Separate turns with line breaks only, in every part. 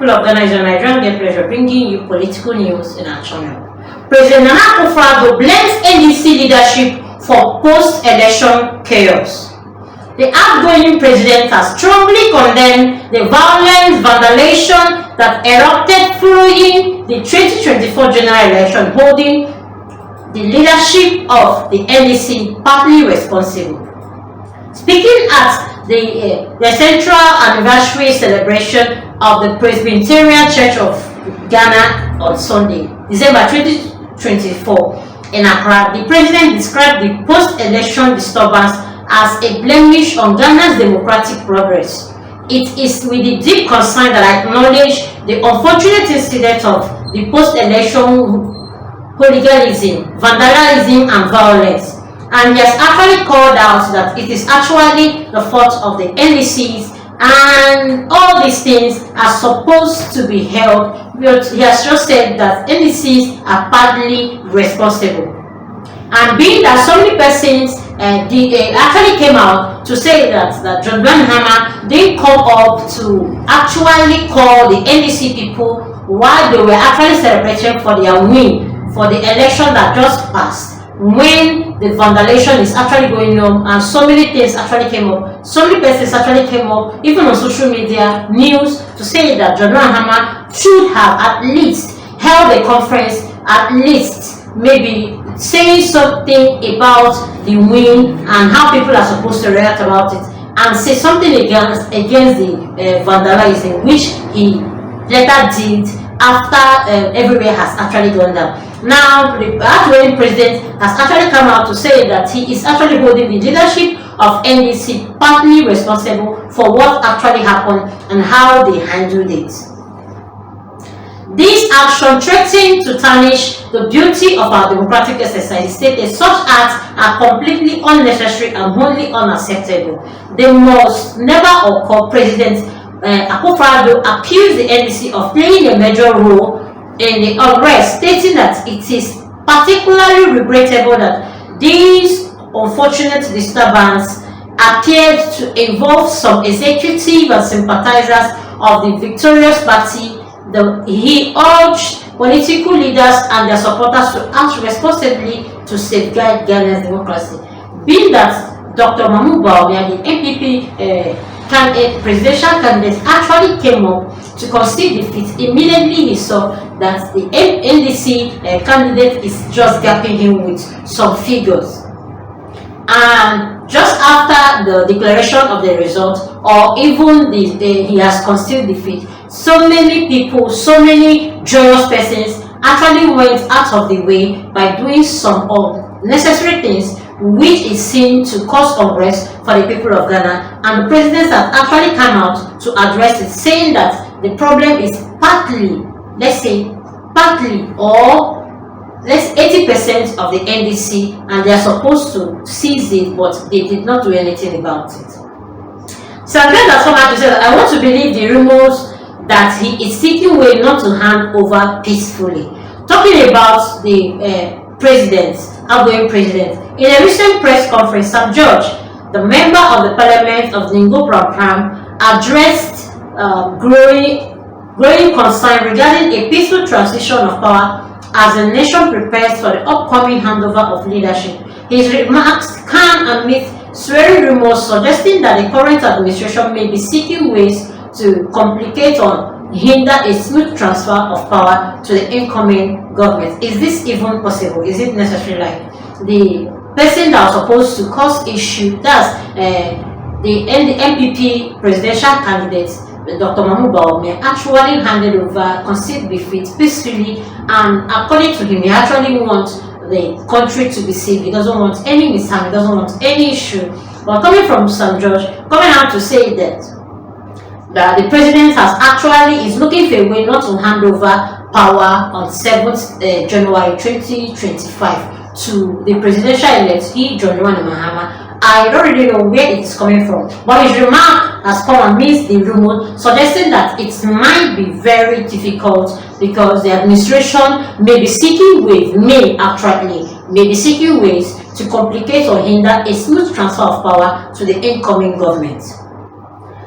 people of Ghana, it's a Nigerian get pleasure bringing you political news in our channel. President Nana Akufo-Addo blames NDC leadership for post-election chaos. The outgoing president has strongly condemned the violence, vandalization that erupted following the 2024 general election, holding the leadership of the NDC partly responsible. Speaking at the central anniversary celebration of the Presbyterian Church of Ghana on Sunday, December 2024 in Accra, the president described the post-election disturbance as a blemish on Ghana's democratic progress. It is with the deep concern that I acknowledge the unfortunate incident of the post-election hooliganism, vandalism and violence. And he has actually called out that it is actually the fault of the NDCs, and all these things are supposed to be held. But he has just said that NDCs are partly responsible. And being that so many persons actually came out to say that John Mahama didn't come up to actually call the NDC people while they were actually celebrating for their win for the election that just passed, when the vandalization is actually going on, and so many things actually came up. So many persons actually came up, even on social media news, to say that John Mahama should have at least held a conference, at least maybe saying something about the win and how people are supposed to react about it, and say something against the vandalism, which he later did after everywhere has actually gone down. Now, the outgoing president has actually come out to say that he is actually holding the leadership of NDC partly responsible for what actually happened and how they handled it. This action threatened to tarnish the beauty of our democratic exercise. He stated such acts are completely unnecessary and wholly unacceptable. They must never occur. President Akufo-Addo accused the NDC of playing a major role in the unrest, stating that it is particularly regrettable that these unfortunate disturbance appeared to involve some executive and sympathizers of the victorious party. He urged political leaders and their supporters to act responsibly to safeguard Ghana's democracy. Being that Dr. Mahama, the NPP presidential candidate, actually came up to concede defeat, immediately he saw that the NDC candidate is just gapping him with some figures. And just after the declaration of the result, or even he has conceded defeat, so many people, so many joyous persons actually went out of the way by doing some unnecessary things, which is seen to cause unrest for the people of Ghana. And the president has actually come out to address it, saying that the problem is partly, let's say, partly, or let's 80% of the NDC, and they are supposed to seize it, but they did not do anything about it. So I'm glad that someone to say that I want to believe the rumors that he is seeking way not to hand over peacefully. Talking about the outgoing president, in a recent press conference, Sam George, the member of the Parliament of Ningo Pram, addressed growing concern regarding a peaceful transition of power as the nation prepares for the upcoming handover of leadership. His remarks come amid swearing rumors suggesting that the current administration may be seeking ways to complicate or hinder a smooth transfer of power to the incoming government. Is this even possible? Is it necessary? Like the person that was supposed to cause issue, that's the MPP presidential candidate, Dr. Mahama, may actually handed over, concede defeat peacefully, and according to him, he actually wants the country to be safe. He doesn't want any mishap, he doesn't want any issue. But coming from St. George, coming out to say that the president is looking for a way not to hand over power on 7th January 2025 to the presidential elect, John Mahama. I don't really know where it is coming from, but his remark has come amidst the rumor suggesting that it might be very difficult because the administration may be seeking ways to complicate or hinder a smooth transfer of power to the incoming government.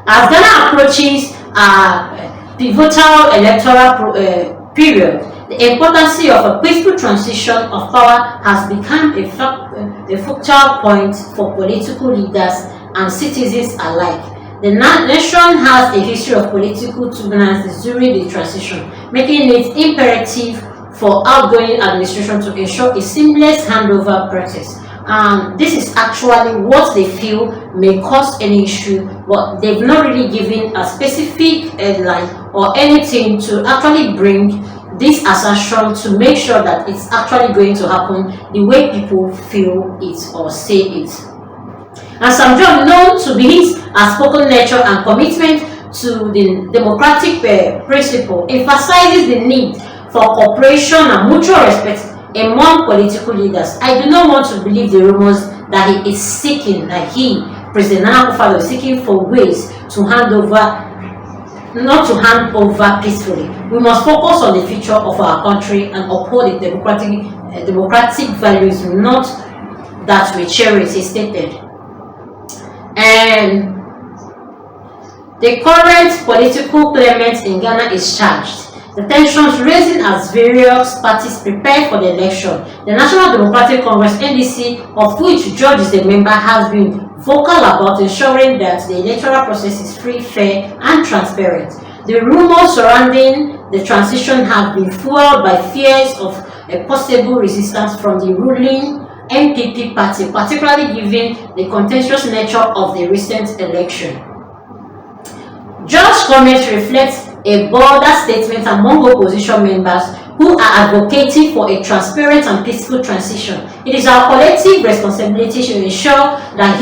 As Ghana approaches pivotal electoral period, the importance of a peaceful transition of power has become a focal point for political leaders and citizens alike. The nation has a history of political turbulence during the transition, making it imperative for outgoing administration to ensure a seamless handover process. This is actually what they feel may cause any issue, but they've not really given a specific headline or anything to actually bring this assertion to make sure that it's actually going to happen the way people feel it or say it. And Sam John, known to be his outspoken nature and commitment to the democratic principle, emphasizes the need for cooperation and mutual respect among political leaders. I do not want to believe the rumors that he is seeking, President Nana Akufo-Addo, is seeking for ways to hand over peacefully. We must focus on the future of our country and uphold the democratic values, not that we cherish, he stated. And the current political climate in Ghana is charged. The tensions rising as various parties prepare for the election. The National Democratic Congress (NDC), of which George is a member, has been vocal about ensuring that the electoral process is free, fair, and transparent. The rumors surrounding the transition have been fueled by fears of a possible resistance from the ruling NPP party, particularly given the contentious nature of the recent election. George's comments reflect a bolder statement among opposition members who are advocating for a transparent and peaceful transition. It is our collective responsibility to ensure that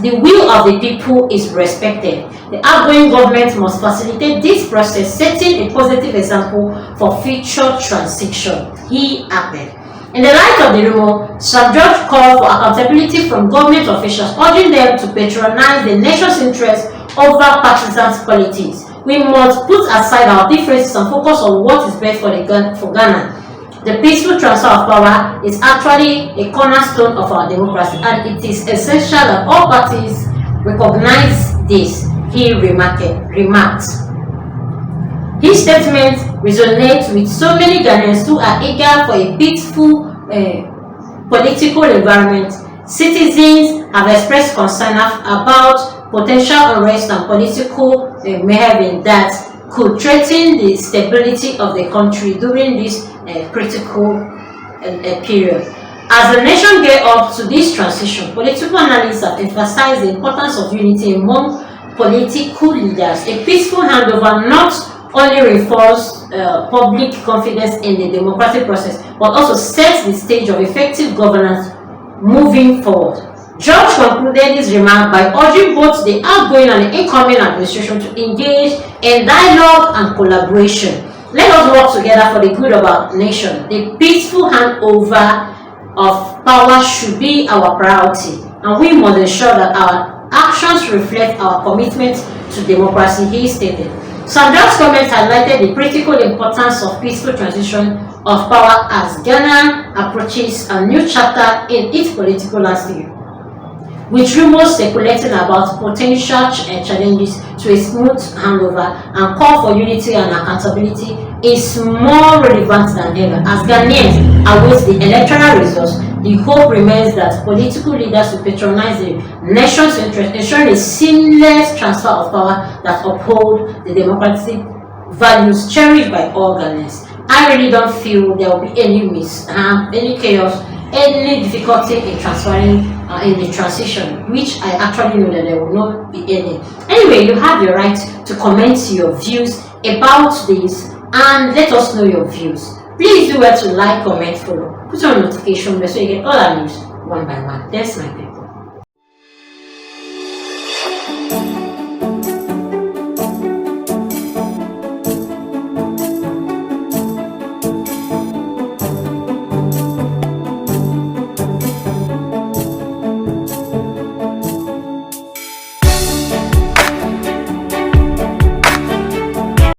the will of the people is respected. The outgoing government must facilitate this process, setting a positive example for future transition, he added. In the light of the rumor, Sam George called for accountability from government officials, urging them to patronize the nation's interests over partisan politics. We must put aside our differences and focus on what is best for Ghana. The peaceful transfer of power is actually a cornerstone of our democracy, and it is essential that all parties recognize this, he remarked. His statement resonates with so many Ghanaians who are eager for a peaceful political environment. Citizens have expressed concern about potential unrest and political mayhem that could threaten the stability of the country during this critical period. As the nation gears up to this transition, political analysts have emphasized the importance of unity among political leaders. A peaceful handover not only reinforces public confidence in the democratic process, but also sets the stage of effective governance moving forward. George concluded his remark by urging both the outgoing and the incoming administration to engage in dialogue and collaboration. Let us work together for the good of our nation. The peaceful handover of power should be our priority, and we must ensure that our actions reflect our commitment to democracy, he stated. Sam George's comments highlighted the critical importance of peaceful transition of power as Ghana approaches a new chapter in its political landscape, with rumors circulating about potential challenges to a smooth handover and call for unity and accountability is more relevant than ever. As Ghanaians await the electoral results, the hope remains that political leaders will patronize the nation's interest, ensuring a seamless transfer of power that uphold the democratic values cherished by all Ghanaians. I really don't feel there will be any chaos, any difficulty in transferring in the transition, which I actually know that there will not be any. Anyway, you have the right to comment your views about this and let us know your views. Please do well to like, comment, follow, put on notification bell so you get all our news one by one. That's my